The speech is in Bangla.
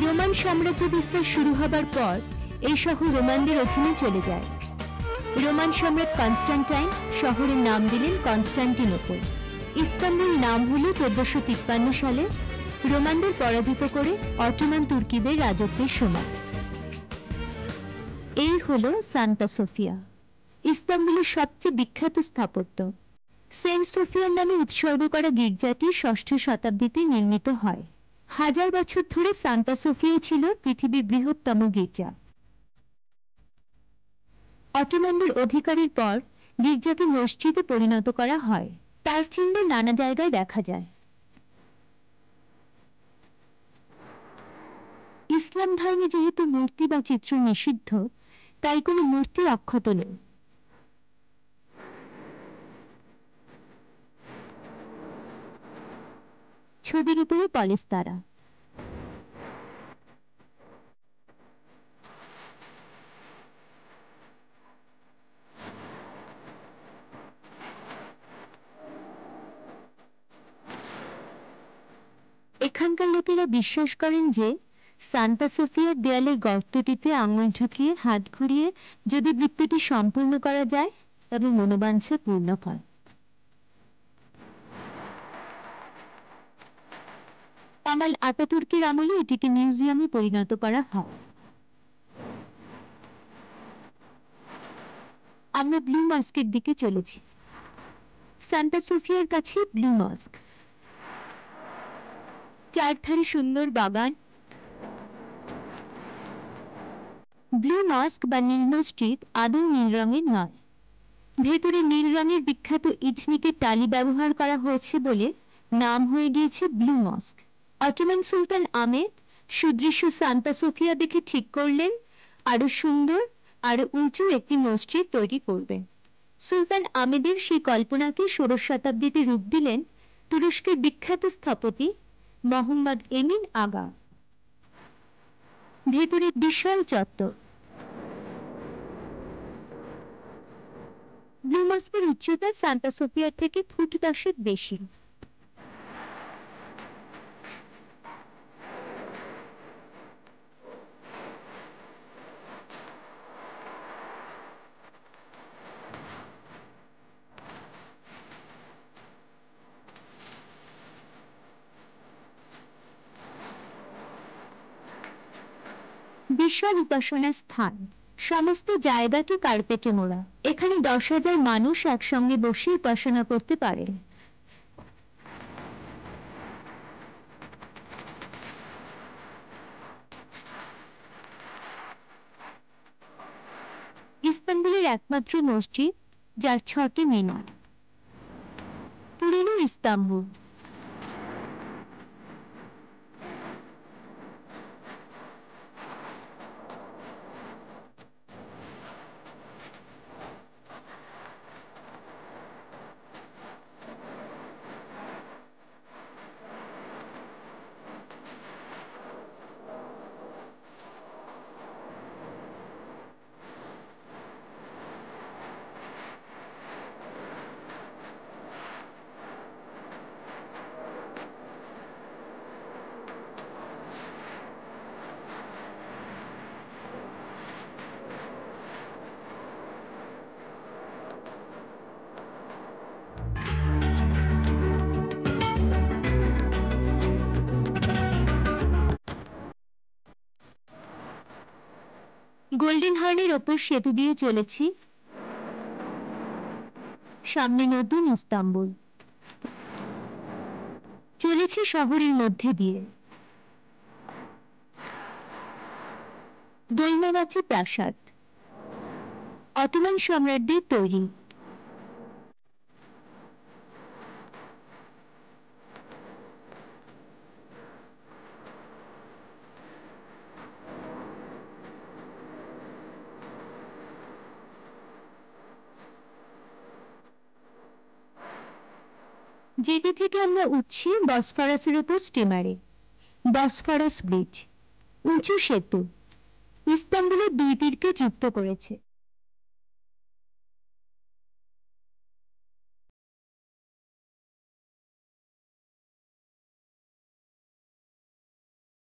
রোমান সাম্রাজ্য বিস্তার শুরু হবার পর এই শহর রোমানদের অধীনে চলে যায়। রোমান সম্রাট কনস্টান্টাইন শহরের নাম দিলেন কনস্টান্টিনোপল। ইস্তাম্বুল নাম হলো 1453 সালে রোমানদের পরাজিত করে অটোমান তুর্কিদের রাজত্বের সময়। এই হলো সান্তা সোফিয়া, ইস্তাম্বুলের সবচেয়ে বিখ্যাত স্থাপত্য। সেন্ট সোফিয়ার নামে উৎসর্গ করা গির্জাটি ষষ্ঠ শতাব্দীতে নির্মিত হয়। হাজার বছর ধরে সান্তা সোফিয়া ছিল পৃথিবীর বৃহত্তম গির্জা। অটোমানদের অধিকারের পর গির্জাকে মসজিদে পরিণত করা হয়। তার চিহ্ন নানা জায়গায় দেখা যায়। ইসলাম ধর্মে যেহেতু মূর্তি বা চিত্র নিষিদ্ধ, তাই কোনো মূর্তি অক্ষত নেই। ছবির উপরে পলেস্তারা। এখানকার লোকেরা বিশ্বাস করেন যে সান্তা সোফিয়ার দেয়ালের গর্তটিতে আঙুল ঢুকিয়ে হাত ঘুরিয়ে যদি বৃত্তটি সম্পূর্ণ করা যায় তবে মনোবাঞ্ছা পূর্ণ হয়। কামাল আতাতুর্কের আমলে এটিকে মিউজিয়ামে পরিণত করা হয়। আমরা ব্লু মস্কের দিকে চলেছি। সান্তা সোফিয়ার কাছে ব্লু মস্ক, চারধারে সুন্দর বাগান। ব্লু মস্ক বা নীল মসজিদ আদৌ নীল রঙের নয়। ভেতরে নীল রঙের বিখ্যাত ইজনিকের টালি ব্যবহার করা হয়েছে বলে নাম হয়ে গিয়েছে ব্লু মস্ক। অটোমান সুলতান আহমেদ সুদৃশ্য সান্তা সোফিয়া দেখে ঠিক করলেন আরো সুন্দর আরো উঁচু একটি মসজিদ তৈরি করবেন। সুলতান আহমেদের সেই কল্পনাকে ষোড়শ শতাব্দীতে রূপ দিলেন তুরস্কের বিখ্যাত স্থপতি মোহাম্মদ এমিন আগা। ভেতরে বিশাল চত্বর। ব্লু মস্কের উচ্চতা সান্তা সোফিয়ার থেকে ফুট 10 বেশি। বিশাল উপাসনা স্থান, সমস্ত জায়গাটি কার্পেটে মোড়া। এখানে 10,000 মানুষ একসঙ্গে বসে উপাসনা করতে পারে। ইস্তাম্বুলের একমাত্র মসজিদ যার 6টি মিনার। পুরনো ইস্তাম্বুল। গোল্ডেন হর্নের ওপর সেতু দিয়ে চলেছি। সামনে নতুন ইস্তাম্বুল। চলেছি শহরের মধ্যে দিয়ে। দৈমাগাছি প্রাসাদ, অটোমান সম্রাটদের তৈরি। যেটি থেকে আমরা উঠছি বসফরাসের উপর স্টিমারে। বসফরাস ব্রিজ, উঁচু সেতু, ইস্তাম্বুলের দুই তীরকে যুক্ত করেছে।